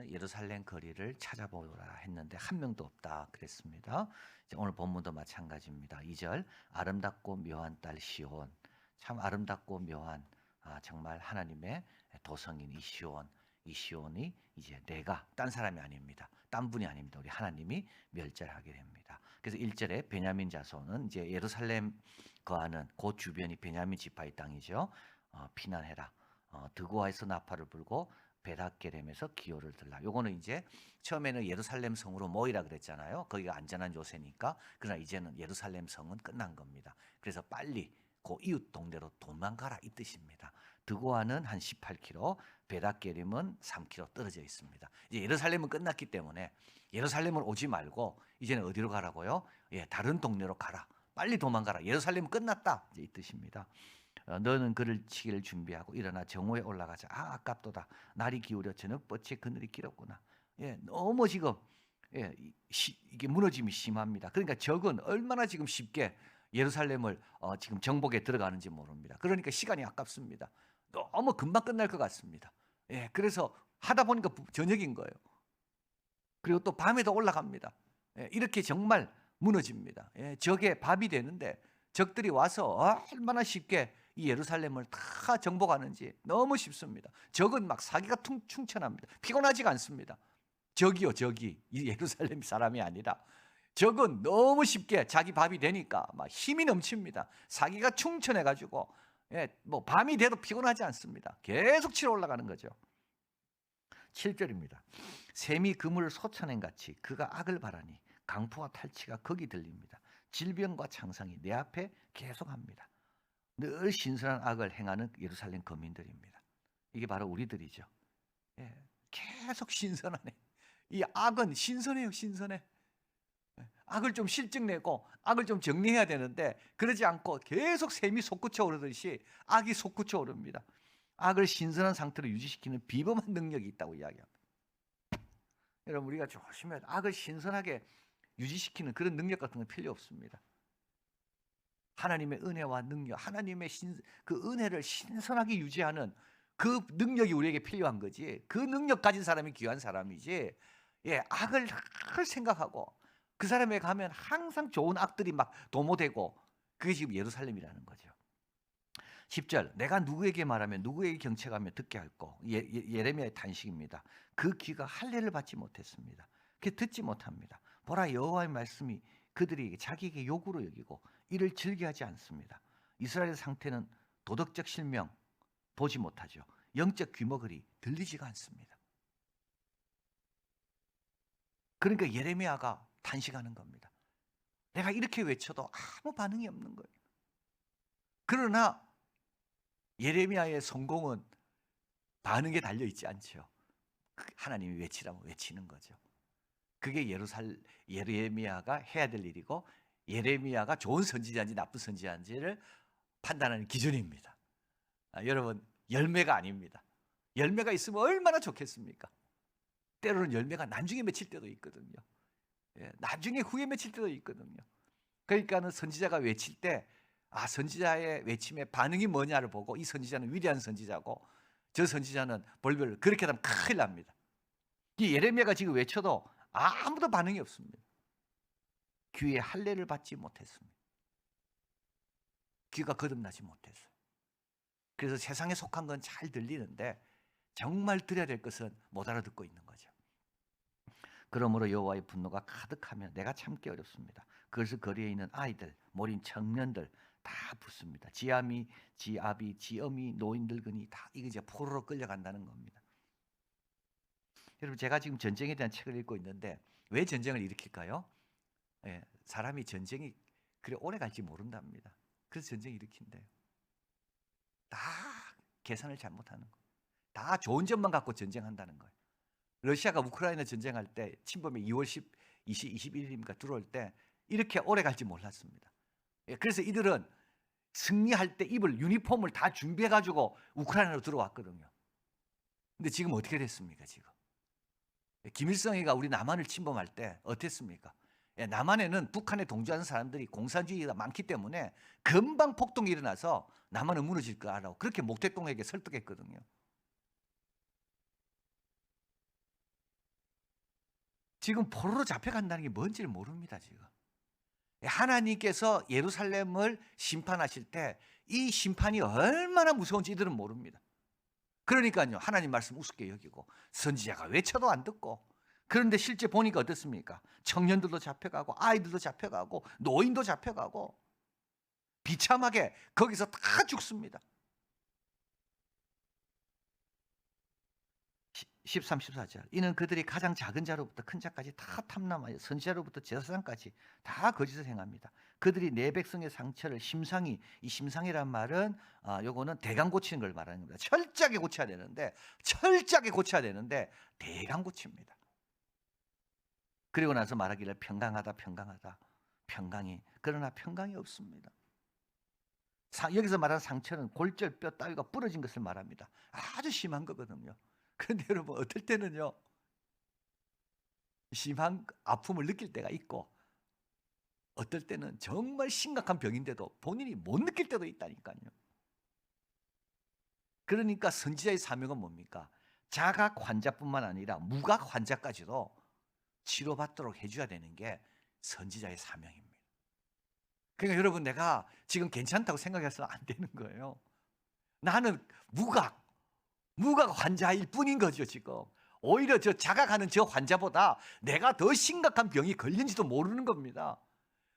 예루살렘 거리를 찾아보라 했는데 한 명도 없다 그랬습니다. 이제 오늘 본문도 마찬가지입니다. 2절 아름답고 묘한 딸 시온, 참 아름답고 묘한 정말 하나님의 도성인 이 시온, 이 시온이 이제 내가 딴 사람이 아닙니다. 딴 분이 아닙니다. 우리 하나님이 멸절하게 됩니다. 그래서 1절에 베냐민 자손은 이제 예루살렘 거하는 그 주변이 베냐민 지파의 땅이죠. 피난해라. 드고아에서 나팔을 불고 베닷게렘에서 기호를 들라. 요거는 이제 처음에는 예루살렘 성으로 모이라 그랬잖아요. 거기가 안전한 요새니까. 그러나 이제는 예루살렘 성은 끝난 겁니다. 그래서 빨리 그 이웃 동네로 도망가라 이 뜻입니다. 드고아는 한 18km, 베닷게렘은 3km 떨어져 있습니다. 이제 예루살렘은 끝났기 때문에 예루살렘은 오지 말고 이제는 어디로 가라고요? 예, 다른 동네로 가라. 빨리 도망가라. 예루살렘은 끝났다. 이제 이 뜻입니다. 너는 그를 치기를 준비하고 일어나 정오에 올라가자. 아깝도다. 날이 기울여 저녁 뻗치 그늘이 길었구나. 예, 너무 지금 이게 무너짐이 심합니다. 그러니까 적은 얼마나 지금 쉽게 예루살렘을 지금 정복에 들어가는지 모릅니다. 그러니까 시간이 아깝습니다. 너무 금방 끝날 것 같습니다. 예, 그래서 하다 보니까 저녁인 거예요. 그리고 또 밤에도 올라갑니다. 예, 이렇게 정말 무너집니다. 예, 적의 밥이 되는데 적들이 와서 얼마나 쉽게 이 예루살렘을 다 정복하는지 너무 쉽습니다. 적은 막 사기가 충천합니다. 피곤하지가 않습니다. 적이요, 적이. 이 예루살렘 사람이 아니라 적은 너무 쉽게 자기 밥이 되니까 막 힘이 넘칩니다. 사기가 충천해가지고 뭐 밤이 돼도 피곤하지 않습니다. 계속 치러 올라가는 거죠. 7절입니다. 샘이 그물을 솟아낸 같이 그가 악을 바라니 강포와 탈취가 거기 들립니다. 질병과 창상이 내 앞에 계속합니다. 늘 신선한 악을 행하는 예루살렘 거민들입니다. 이게 바로 우리들이죠. 예, 계속 신선하네. 이 악은 신선해요, 신선해. 악을 좀 실증내고 악을 좀 정리해야 되는데 그러지 않고 계속 샘이 솟구쳐 오르듯이 악이 솟구쳐 오릅니다. 악을 신선한 상태로 유지시키는 비범한 능력이 있다고 이야기합니다. 여러분 우리가 조심해야 돼요. 악을 신선하게 유지시키는 그런 능력 같은 건 필요 없습니다. 하나님의 은혜와 능력, 하나님의 그 은혜를 신선하게 유지하는 그 능력이 우리에게 필요한 거지. 그 능력 가진 사람이 귀한 사람이지. 예, 악을 생각하고 그 사람에 가면 항상 좋은 악들이 막 도모되고 그게 지금 예루살렘이라는 거죠. 10절 내가 누구에게 말하면 누구에게 경책하며 듣게 할꼬. 예레미야의 탄식입니다. 그 귀가 할례를 받지 못했습니다. 그 듣지 못합니다. 보라 여호와의 말씀이 그들이 자기에게 요구로 여기고 이를 즐겨하지 않습니다. 이스라엘의 상태는 도덕적 실명 보지 못하죠. 영적 귀머거리 들리지가 않습니다. 그러니까 예레미야가 탄식하는 겁니다. 내가 이렇게 외쳐도 아무 반응이 없는 거예요. 그러나 예레미야의 성공은 반응에 달려 있지 않죠. 하나님이 외치라면 외치는 거죠. 그게 예레미야가 해야 될 일이고 예레미야가 좋은 선지자인지 나쁜 선지자인지를 판단하는 기준입니다. 여러분 열매가 아닙니다. 열매가 있으면 얼마나 좋겠습니까? 때로는 열매가 나중에 맺힐 때도 있거든요. 나중에 후에 맺힐 때도 있거든요. 그러니까는 선지자가 외칠 때 선지자의 외침의 반응이 뭐냐를 보고 이 선지자는 위대한 선지자고 저 선지자는 벌벌 그렇게 하면 큰일 납니다. 이 예레미야가 지금 외쳐도 아무도 반응이 없습니다. 귀에 할례를 받지 못했습니다. 귀가 거듭나지 못했어요. 그래서 세상에 속한 건 잘 들리는데 정말 들어야 될 것은 못 알아듣고 있는 거죠. 그러므로 여호와의 분노가 가득하면 내가 참기 어렵습니다. 그래서 거리에 있는 아이들, 모린 청년들 다 붙습니다. 지아비, 지엄이, 노인들 근이 다 이게 이제 포로로 끌려간다는 겁니다. 여러분 제가 지금 전쟁에 대한 책을 읽고 있는데 왜 전쟁을 일으킬까요? 사람이 전쟁이 그래 오래 갈지 모른답니다. 그래서 전쟁 일으킨대요. 다 계산을 잘못하는 거예요. 다 좋은 점만 갖고 전쟁한다는 거예요. 러시아가 우크라이나 전쟁할 때 침범에 2월 21일입니까 들어올 때 이렇게 오래 갈지 몰랐습니다. 그래서 이들은 승리할 때 입을 유니폼을 다 준비해가지고 우크라이나로 들어왔거든요. 근데 지금 어떻게 됐습니까? 지금 김일성이가 우리 남한을 침범할 때 어땠습니까? 남한에는 북한에 동조하는 사람들이 공산주의가 많기 때문에 금방 폭동이 일어나서 남한은 무너질 거라고 그렇게 목택동에게 설득했거든요. 지금 포로로 잡혀간다는 게 뭔지를 모릅니다, 지금. 하나님께서 예루살렘을 심판하실 때 이 심판이 얼마나 무서운지 이들은 모릅니다. 그러니까요, 하나님 말씀 우습게 여기고 선지자가 외쳐도 안 듣고. 그런데 실제 보니까 어떻습니까? 청년들도 잡혀가고 아이들도 잡혀가고 노인도 잡혀가고 비참하게 거기서 다 죽습니다. 13, 14절. 이는 그들이 가장 작은 자로부터 큰 자까지 다 탐람하여 선지자로부터 제사장까지 다 거짓을 행합니다. 그들이 내 백성의 상처를 심상히, 이 심상이란 말은 요거는 대강 고치는 걸 말하는 겁니다. 철저하게 고쳐야 되는데 대강 고칩니다. 그리고 나서 말하기를 평강하다 평강이, 그러나 평강이 없습니다. 여기서 말하는 상처는 골절, 뼈 따위가 부러진 것을 말합니다. 아주 심한 거거든요. 그런데 여러분, 어떨 때는요, 심한 아픔을 느낄 때가 있고 어떨 때는 정말 심각한 병인데도 본인이 못 느낄 때도 있다니까요. 그러니까 선지자의 사명은 뭡니까? 자각 환자뿐만 아니라 무각 환자까지도 치료받도록 해줘야 되는 게 선지자의 사명입니다. 그러니까 여러분, 내가 지금 괜찮다고 생각해서는 안 되는 거예요. 나는 무각 환자일 뿐인 거죠, 지금. 오히려 저 자각하는 저 환자보다 내가 더 심각한 병이 걸린지도 모르는 겁니다.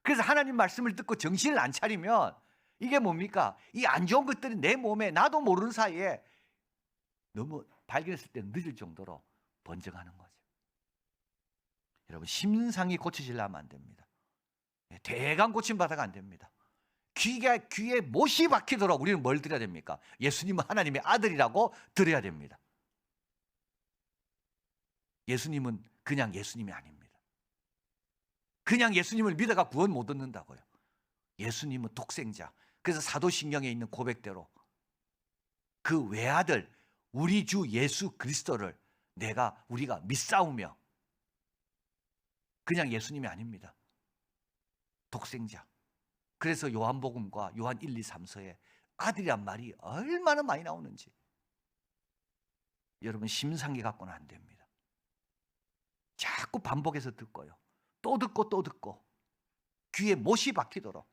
그래서 하나님 말씀을 듣고 정신을 안 차리면 이게 뭡니까? 이 안 좋은 것들이 내 몸에 나도 모르는 사이에 너무 발견했을 때 늦을 정도로 번져가는 거죠. 여러분, 심상이 고쳐지려면 안 됩니다. 대강 고침받아가 안 됩니다. 귀에 못이 박히도록 우리는 뭘 드려야 됩니까? 예수님은 하나님의 아들이라고 드려야 됩니다. 예수님은 그냥 예수님이 아닙니다. 그냥 예수님을 믿어가 구원 못 얻는다고요. 예수님은 독생자. 그래서 사도신경에 있는 고백대로 그 외아들 우리 주 예수 그리스도를 우리가 믿사오며, 그냥 예수님이 아닙니다. 독생자. 그래서 요한복음과 요한 1, 2, 3서에 아들이란 말이 얼마나 많이 나오는지. 여러분, 심상이 갖고는 안 됩니다. 자꾸 반복해서 듣고요. 또 듣고 귀에 못이 박히도록,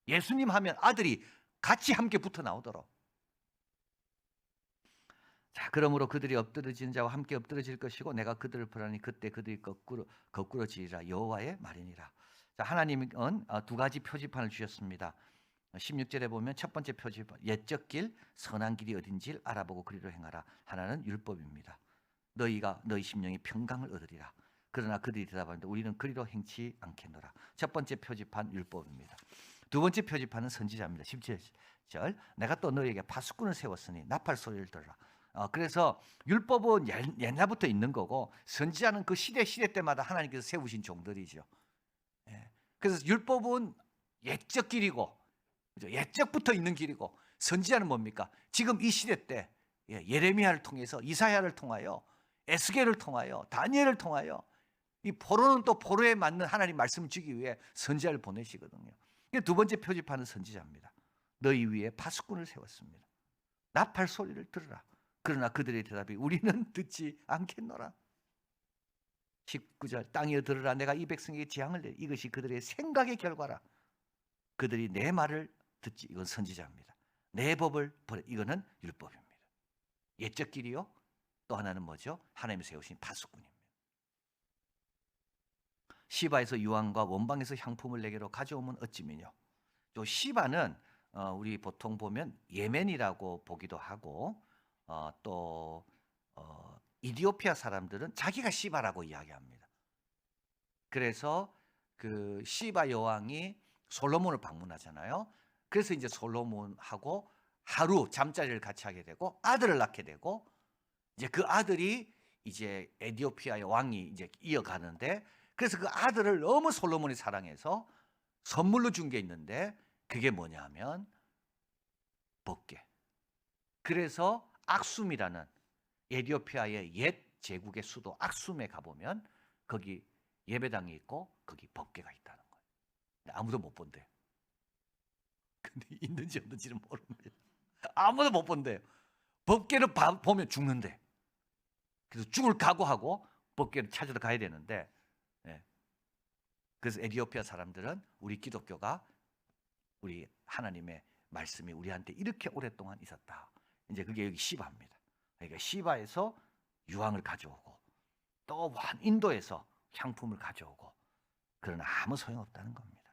예수님 하면 아들이 같이 함께 붙어 나오도록. 자, 그러므로 그들이 엎드러지는 자와 함께 엎드러질 것이고 내가 그들을 벌하니 그때 그들이 거꾸러지리라. 여호와의 말이니라. 자, 하나님은 두 가지 표지판을 주셨습니다. 16절에 보면 첫 번째 표지판, 옛적 길 선한 길이 어딘지를 알아보고 그리로 행하라. 하나는 율법입니다. 너희 심령이 평강을 얻으리라. 그러나 그들이 대답하는데 우리는 그리로 행치 않겠노라. 첫 번째 표지판 율법입니다. 두 번째 표지판은 선지자입니다. 17절, 내가 또 너희에게 파수꾼을 세웠으니 나팔 소리를 들으라. 그래서 율법은 옛날부터 있는 거고 선지자는 그 시대 때마다 하나님께서 세우신 종들이죠. 그래서 율법은 옛적 길이고, 옛적부터 있는 길이고, 선지자는 뭡니까? 지금 이 시대 때 예레미야를 통해서, 이사야를 통하여, 에스겔을 통하여, 다니엘을 통하여 이 포로는 또 포로에 맞는 하나님 말씀을 주기 위해 선지자를 보내시거든요. 두 번째 표지판은 선지자입니다. 너희 위에 파수꾼을 세웠습니다. 나팔 소리를 들으라. 그러나 그들의 대답이 우리는 듣지 않겠노라. 19절, 땅이여 들으라. 내가 이 백성에게 재앙을 내. 이것이 그들의 생각의 결과라. 그들이 내 말을 듣지. 이건 선지자입니다. 내 법을 버려. 이거는 율법입니다. 옛적 길이요. 또 하나는 뭐죠? 하나님이 세우신 파수꾼입니다. 시바에서 유황과 원방에서 향품을 내게로 가져오면 어찌미뇨. 또 시바는 우리 보통 보면 예멘이라고 보기도 하고, 또 이디오피아 사람들은 자기가 시바라고 이야기합니다. 그래서 그 시바 여왕이 솔로몬을 방문하잖아요. 그래서 이제 솔로몬하고 하루 잠자리를 같이 하게 되고 아들을 낳게 되고, 이제 그 아들이 이제 에티오피아의 왕이 이제 이어가는데, 그래서 그 아들을 너무 솔로몬이 사랑해서 선물로 준 게 있는데 그게 뭐냐면 법궤. 그래서 악숨이라는 에티오피아의 옛 제국의 수도 악숨에 가보면 거기 예배당이 있고 거기 법궤가 있다는 거예요. 아무도 못 본대요. 근데 있는지 없는지는 모릅니다. 아무도 못 본대요. 법궤를 보면 죽는데. 그래서 죽을 각오하고 법궤를 찾으러 가야 되는데, 예. 그래서 에티오피아 사람들은 우리 기독교가 우리 하나님의 말씀이 우리한테 이렇게 오랫동안 있었다. 이제 그게 여기 시바입니다. 그러니까 시바에서 유황을 가져오고 또 인도에서 향품을 가져오고, 그러나 아무 소용없다는 겁니다.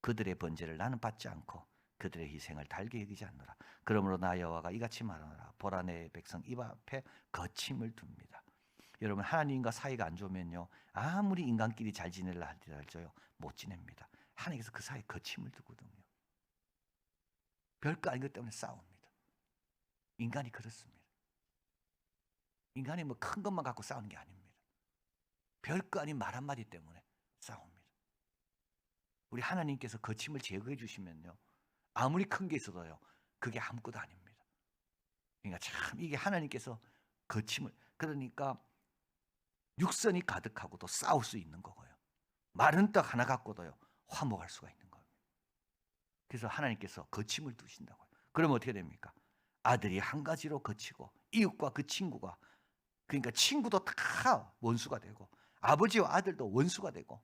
그들의 번제를 나는 받지 않고 그들의 희생을 달게 여기지 않노라. 그러므로 나 여호와가 이같이 말하노라. 보라 내 백성 입 앞에 거침을 둡니다. 여러분, 하나님과 사이가 안 좋으면요, 아무리 인간끼리 잘 지내려 할지라도요 못 지냅니다. 하나님께서 그 사이에 거침을 두거든요. 별거 아닌 것 때문에 싸웁니다. 인간이 그렇습니다. 인간이 뭐 큰 것만 갖고 싸우는 게 아닙니다. 별거 아닌 말 한마디 때문에 싸웁니다. 우리 하나님께서 거침을 제거해 주시면요, 아무리 큰 게 있어도요 그게 아무것도 아닙니다. 그러니까 참 이게 하나님께서 거침을, 그러니까 육선이 가득하고도 싸울 수 있는 거고요, 마른 떡 하나 갖고도요 화목할 수가 있는 거예요. 그래서 하나님께서 거침을 두신다고요. 그러면 어떻게 됩니까? 아들이 한 가지로 거치고 이웃과 그 친구가, 그러니까 친구도 다 원수가 되고 아버지와 아들도 원수가 되고.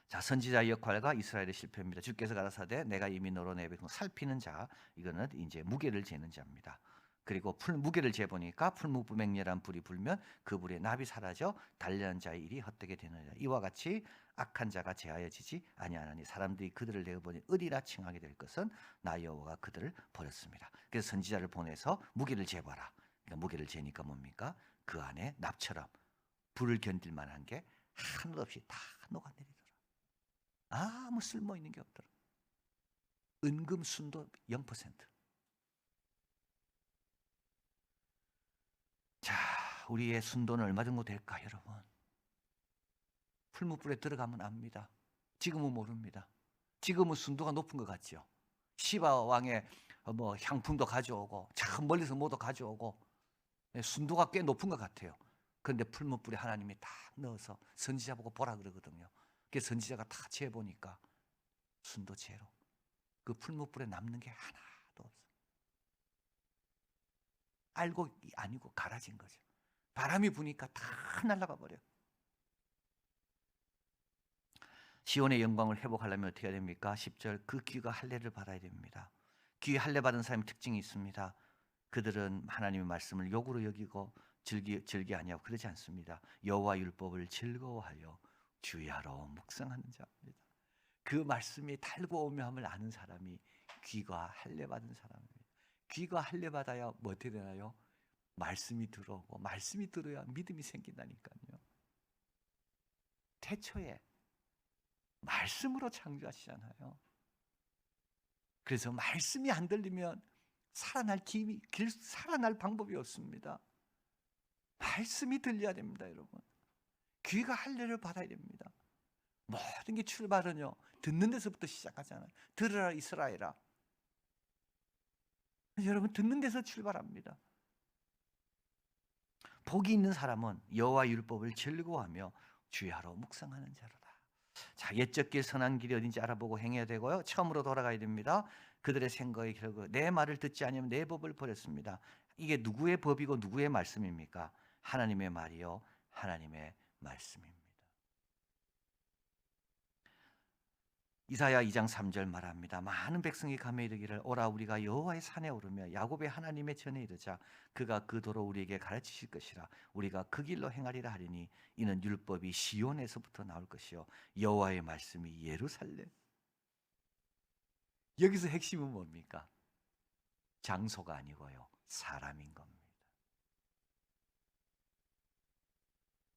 자, 선지자의 역할과 이스라엘의 실패입니다. 주께서 가라사대 내가 이미 너로 내 백성 살피는 자, 이거는 이제 무게를 재는 자입니다. 그리고 무게를 재보니까 풀무불맹렬한 불이 불면 그 불에 납이 사라져 단련한 자의 일이 헛되게 되느니라. 이와 같이 악한 자가 제하여지지 아니하나니 사람들이 그들을 내어보니 의리라 칭하게 될 것은 나 여호와가 그들을 버렸습니다. 그래서 선지자를 보내서 무게를 재봐라. 그러니까 무게를 재니까 뭡니까? 그 안에 납처럼 불을 견딜 만한 게 하늘 없이 다 녹아내리더라. 아무 쓸모 있는 게 없더라. 은금 순도 0%. 자, 우리의 순도는 얼마 정도 될까, 여러분? 풀무불에 들어가면 압니다. 지금은 모릅니다. 지금은 순도가 높은 것 같죠. 시바 왕의 뭐 향품도 가져오고 참 멀리서 뭐도 가져오고 순도가 꽤 높은 것 같아요. 그런데 풀무불에 하나님이 딱 넣어서 선지자 보고 보라 그러거든요. 그래서 선지자가 다 재보니까 순도 제로. 그 풀무불에 남는 게 하나도 없어요. 알고 아니고 갈아진 거죠. 바람이 부니까 다 날아가 버려요. 시온의 영광을 회복하려면 어떻게 해야 됩니까? 10절, 그 귀가 할례를 받아야 됩니다. 귀 할례 받은 사람의 특징이 있습니다. 그들은 하나님의 말씀을 욕으로 여기고 즐기 아니하고 그러지 않습니다. 여호와 율법을 즐거워하여 주야로 묵상하는 자입니다. 그 말씀이 달고 오묘함을 아는 사람이 귀가 할례 받은 사람입니다. 귀가 할례 받아야 뭐 어떻게 되나요? 말씀이 들어오고, 말씀이 들어야 믿음이 생긴다니까요. 태초에 말씀으로 창조하시잖아요. 그래서 말씀이 안 들리면 살아날 방법이 없습니다. 말씀이 들려야 됩니다, 여러분. 귀가 할례를 받아야 됩니다. 모든 게 출발은요 듣는 데서부터 시작하잖아요. 들으라 이스라엘아. 여러분, 듣는 데서 출발합니다. 복이 있는 사람은 여호와 율법을 즐거워하며 주야로 묵상하는 자로다. 자, 옛적 길 선한 길이 어딘지 알아보고 행해야 되고요. 처음으로 돌아가야 됩니다. 그들의 생각의 결국 내 말을 듣지 않으면 내 법을 버렸습니다. 이게 누구의 법이고 누구의 말씀입니까? 하나님의 말이요, 하나님의 말씀입니다. 이사야 2장 3절 말합니다. 많은 백성이 감에 이르기를 오라 우리가 여호와의 산에 오르며 야곱의 하나님의 전에 이르자 그가 그 도로 우리에게 가르치실 것이라. 우리가 그 길로 행하리라 하리니 이는 율법이 시온에서부터 나올 것이요 여호와의 말씀이 예루살렘. 여기서 핵심은 뭡니까? 장소가 아니고요 사람인 겁니다.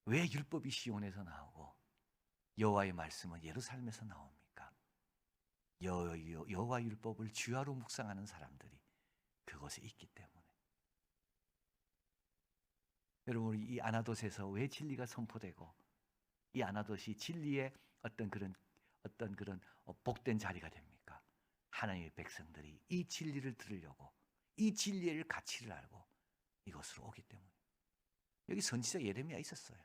왜 율법이 시온에서 나오고 여호와의 말씀은 예루살렘에서 나옵니까? 여호와 율법을 주야로 묵상하는 사람들이 그곳에 있기 때문에. 여러분, 이 아나돗에서 왜 진리가 선포되고 이 아나돗이 진리의 어떤 그런 복된 자리가 됩니까? 하나님의 백성들이 이 진리를 들으려고, 이 진리의 가치를 알고 이곳으로 오기 때문에. 여기 선지자 예레미야 있었어요.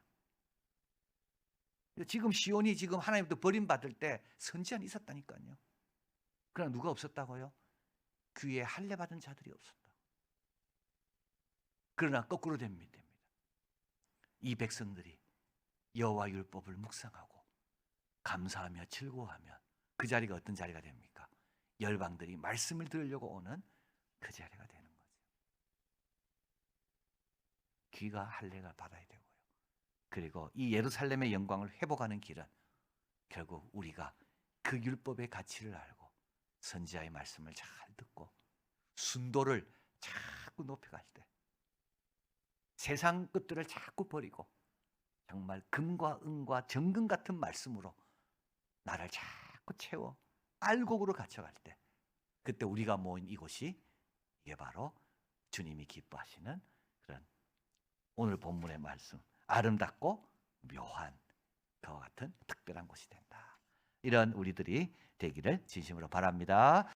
지금 시온이 지금 하나님부터 버림받을 때 선지자는 있었다니까요. 그러나 누가 없었다고요? 귀에 할례 받은 자들이 없었다. 그러나 거꾸로 됩니다. 이 백성들이 여호와 율법을 묵상하고 감사하며 즐거워하면 그 자리가 어떤 자리가 됩니까? 열방들이 말씀을 들으려고 오는 그 자리가 되는 거죠. 귀가 할례가 받아야 되고요. 그리고 이 예루살렘의 영광을 회복하는 길은 결국 우리가 그 율법의 가치를 알고 선지자의 말씀을 잘 듣고 순도를 자꾸 높여갈 때 세상 것들을 자꾸 버리고 정말 금과 은과 정금 같은 말씀으로 나를 자꾸 채워 알곡으로 갇혀갈 때 그때 우리가 모인 이곳이 이게 바로 주님이 기뻐하시는 그런 오늘 본문의 말씀 아름답고 묘한 그와 같은 특별한 곳이 된다. 이런 우리들이 되기를 진심으로 바랍니다.